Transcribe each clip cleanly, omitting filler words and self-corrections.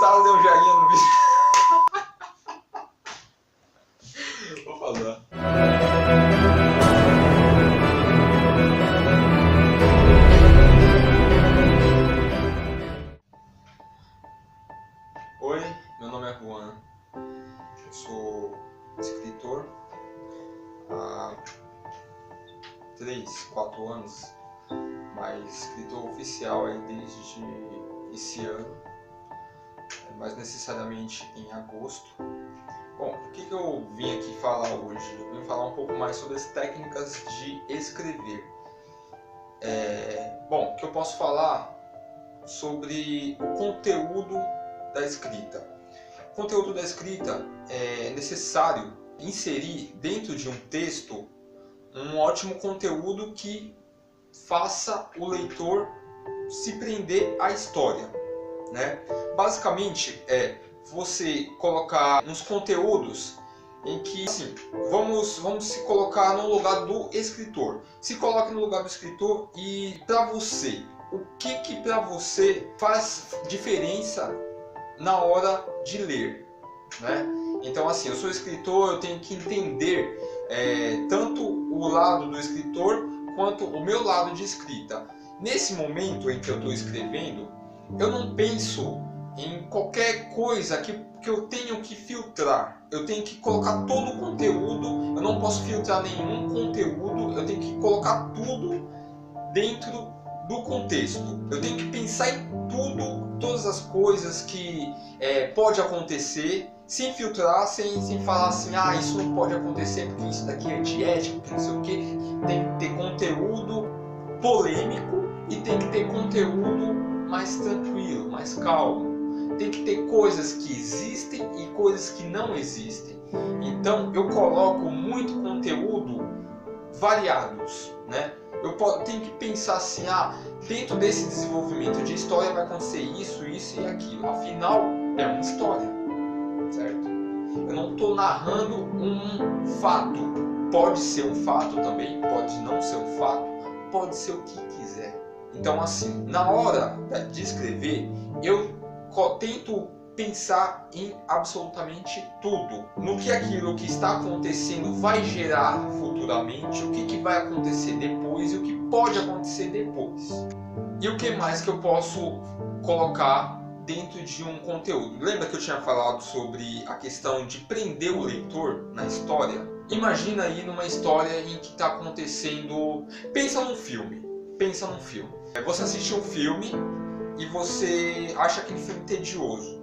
gostaram, dê um joinha no vídeo. Vou falar. Oi, meu nome é Juan. Eu sou escritor há 3, 4 anos, mas escritor oficial aí desde esse ano, mais necessariamente em agosto. Bom, o que eu vim aqui falar hoje? Eu vim falar um pouco mais sobre as técnicas de escrever. Bom, o que eu posso falar sobre o conteúdo da escrita. O conteúdo da escrita é necessário inserir dentro de um texto um ótimo conteúdo que faça o leitor se prender à história, né? Basicamente você colocar uns conteúdos em que, assim, vamos se colocar no lugar do escritor. Se coloque no lugar do escritor e para você, o que para você faz diferença na hora de ler, né? Então, assim, eu sou escritor, eu tenho que entender tanto o lado do escritor quanto o meu lado de escrita. Nesse momento em que eu estou escrevendo, eu não penso em qualquer coisa que eu tenho que filtrar. Eu tenho que colocar todo o conteúdo, eu não posso filtrar nenhum conteúdo, eu tenho que colocar tudo dentro do contexto. Eu tenho que pensar em tudo, todas as coisas que pode acontecer, sem filtrar, sem falar assim, isso não pode acontecer porque isso daqui é antiético, porque não sei o que. Tem que ter conteúdo polêmico e tem que ter conteúdo mais tranquilo, mais calmo. Tem que ter coisas que existem e coisas que não existem. Então eu coloco muito conteúdo variados, né? Eu tenho que pensar assim, dentro desse desenvolvimento de história vai acontecer isso, isso e aquilo. Afinal, é uma história, certo? Eu não estou narrando um fato. Pode ser um fato também, pode não ser um fato, pode ser o que quiser. Então, assim, na hora de escrever, eu tento pensar em absolutamente tudo. No que aquilo que está acontecendo vai gerar futuramente, o que vai acontecer depois e o que pode acontecer depois. E o que mais que eu posso colocar dentro de um conteúdo? Lembra que eu tinha falado sobre a questão de prender o leitor na história? Imagina aí numa história em que está acontecendo... Pensa num filme. Você assiste um filme e você acha aquele filme tedioso.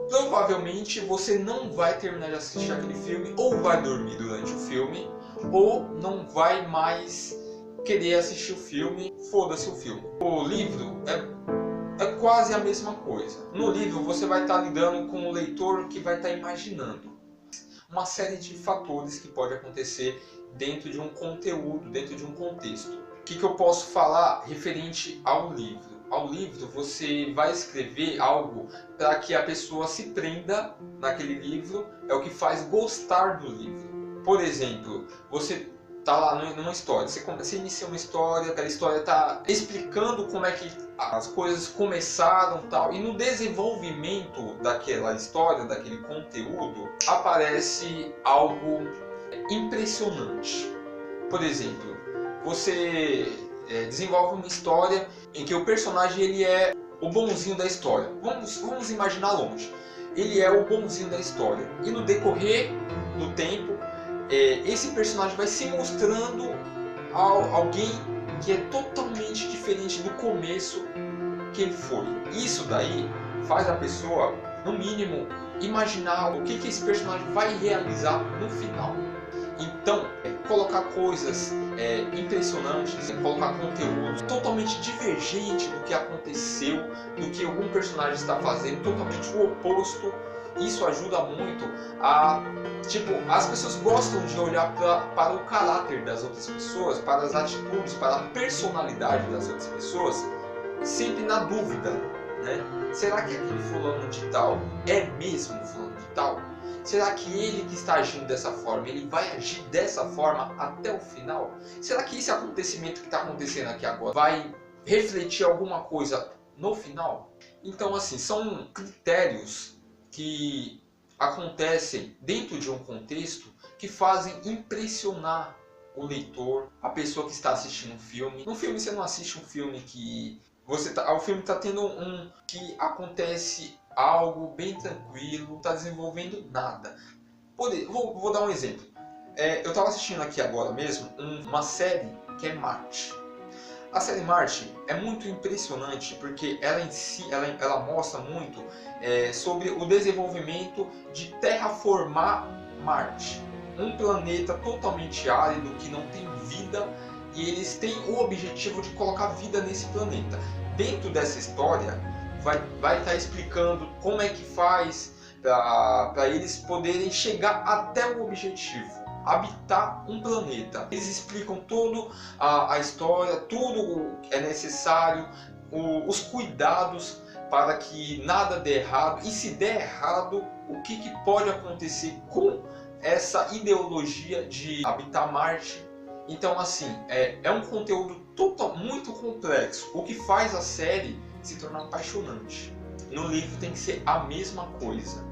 Provavelmente você não vai terminar de assistir aquele filme, ou vai dormir durante o filme, ou não vai mais querer assistir o filme, foda-se o filme. O livro é quase a mesma coisa. No livro você vai estar lidando com o leitor que vai estar imaginando uma série de fatores que pode acontecer dentro de um conteúdo, dentro de um contexto. O que eu posso falar referente ao livro? Ao livro você vai escrever algo para que a pessoa se prenda naquele livro, é o que faz gostar do livro. Por exemplo, você está lá numa história, você inicia uma história, aquela história está explicando como é que as coisas começaram, tal, e no desenvolvimento daquela história, daquele conteúdo, aparece algo impressionante. Por exemplo, você desenvolve uma história em que o personagem ele é o bonzinho da história. Vamos imaginar longe. Ele é o bonzinho da história. E no decorrer do tempo, esse personagem vai se mostrando alguém que é totalmente diferente do começo que ele foi. Isso daí faz a pessoa, no mínimo, imaginar o que esse personagem vai realizar no final. Então, colocar coisas impressionantes, colocar conteúdos totalmente divergente do que aconteceu, do que algum personagem está fazendo, totalmente o oposto. Isso ajuda muito a... as pessoas gostam de olhar para o caráter das outras pessoas, para as atitudes, para a personalidade das outras pessoas, sempre na dúvida, né? Será que aquele fulano de tal é mesmo fulano de tal? Será que ele que está agindo dessa forma, ele vai agir dessa forma até o final? Será que esse acontecimento que está acontecendo aqui agora vai refletir alguma coisa no final? Então, assim, são critérios que acontecem dentro de um contexto que fazem impressionar o leitor, a pessoa que está assistindo um filme. No filme você não assiste um filme que o filme está tendo que acontece algo bem tranquilo, não está desenvolvendo nada. Vou dar um exemplo. Eu estava assistindo aqui agora mesmo uma série que é Marte. A série Marte é muito impressionante porque ela em si, ela mostra muito sobre o desenvolvimento de terraformar Marte. Um planeta totalmente árido que não tem vida, e eles têm o objetivo de colocar vida nesse planeta. Dentro dessa história vai estar explicando como é que faz para eles poderem chegar até o objetivo, habitar um planeta. Eles explicam toda a história, tudo que é necessário, os cuidados para que nada dê errado, e se der errado, o que pode acontecer com essa ideologia de habitar Marte. Então, assim, é um conteúdo muito complexo, o que faz a série se tornar apaixonante. No livro tem que ser a mesma coisa.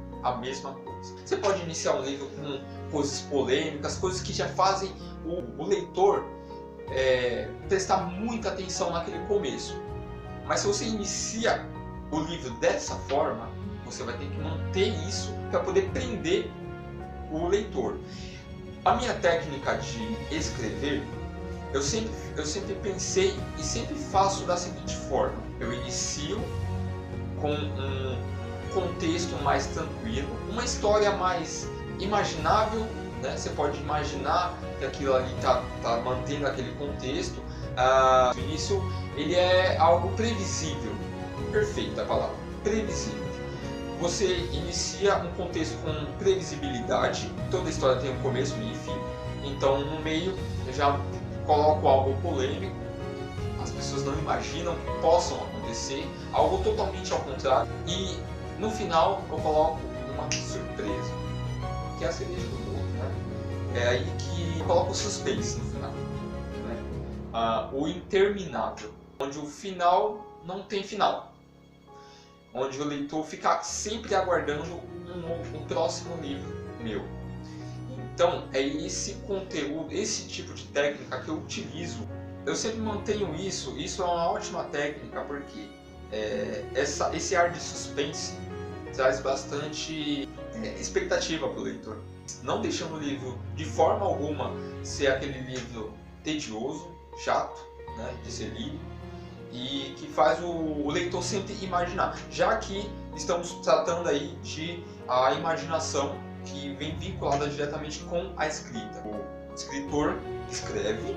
Você pode iniciar um livro com coisas polêmicas, coisas que já fazem o leitor prestar muita atenção naquele começo. Mas se você inicia o livro dessa forma, você vai ter que manter isso para poder prender o leitor. A minha técnica de escrever, eu sempre pensei e sempre faço da seguinte forma: eu inicio com um contexto mais tranquilo, uma história mais imaginável, né? Você pode imaginar que aquilo ali está mantendo aquele contexto. O início ele é algo previsível, perfeita a palavra, previsível. Você inicia um contexto com previsibilidade, toda história tem um começo, meio e fim. Então no meio eu já coloco algo polêmico, as pessoas não imaginam que possam acontecer, algo totalmente ao contrário, e no final eu coloco uma surpresa, que é a cereja do bolo, né? É aí que eu coloco o suspense no final, né? O interminável, onde o final não tem final, onde o leitor fica sempre aguardando um próximo livro meu. Então é esse conteúdo, esse tipo de técnica que eu utilizo. Eu sempre mantenho isso é uma ótima técnica, porque esse ar de suspense traz bastante expectativa para o leitor, não deixando o livro de forma alguma ser aquele livro tedioso, chato, né, de ser lido, e que faz o leitor sempre imaginar, já que estamos tratando aí de a imaginação que vem vinculada diretamente com a escrita. O escritor escreve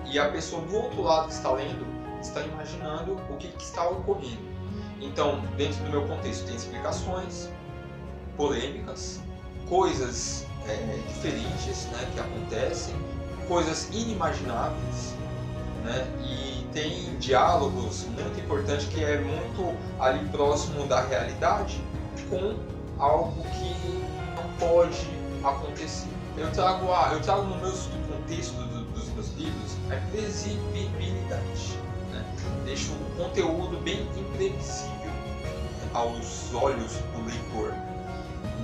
e a pessoa do outro lado que está lendo está imaginando o que está ocorrendo. Então, dentro do meu contexto, tem explicações polêmicas, coisas diferentes, né, que acontecem, coisas inimagináveis, né, e tem diálogos muito importantes que é muito ali próximo da realidade com algo que não pode acontecer. Eu trago no meu contexto dos meus livros a previsibilidade, né? Deixo o conteúdo bem imprevisível aos olhos do leitor.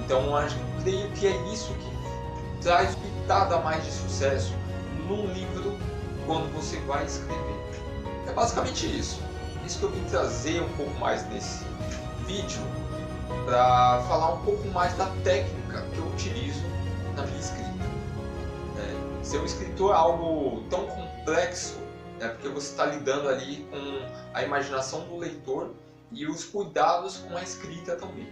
Então eu creio que é isso que traz pitada mais de sucesso num livro quando você vai escrever. É basicamente isso. Isso que eu vim trazer um pouco mais nesse vídeo, para falar um pouco mais da técnica que eu utilizo na minha escrita. Ser um escritor é algo tão complexo, porque você está lidando ali com a imaginação do leitor e os cuidados com a escrita também.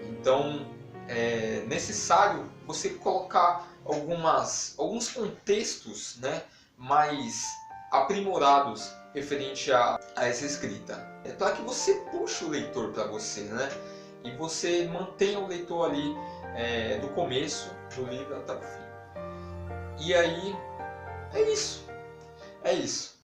Então é necessário você colocar alguns contextos, né, mais aprimorados referente a essa escrita. É para que você puxe o leitor para você, né? E você mantenha o leitor ali do começo do livro até o fim. E aí, é isso.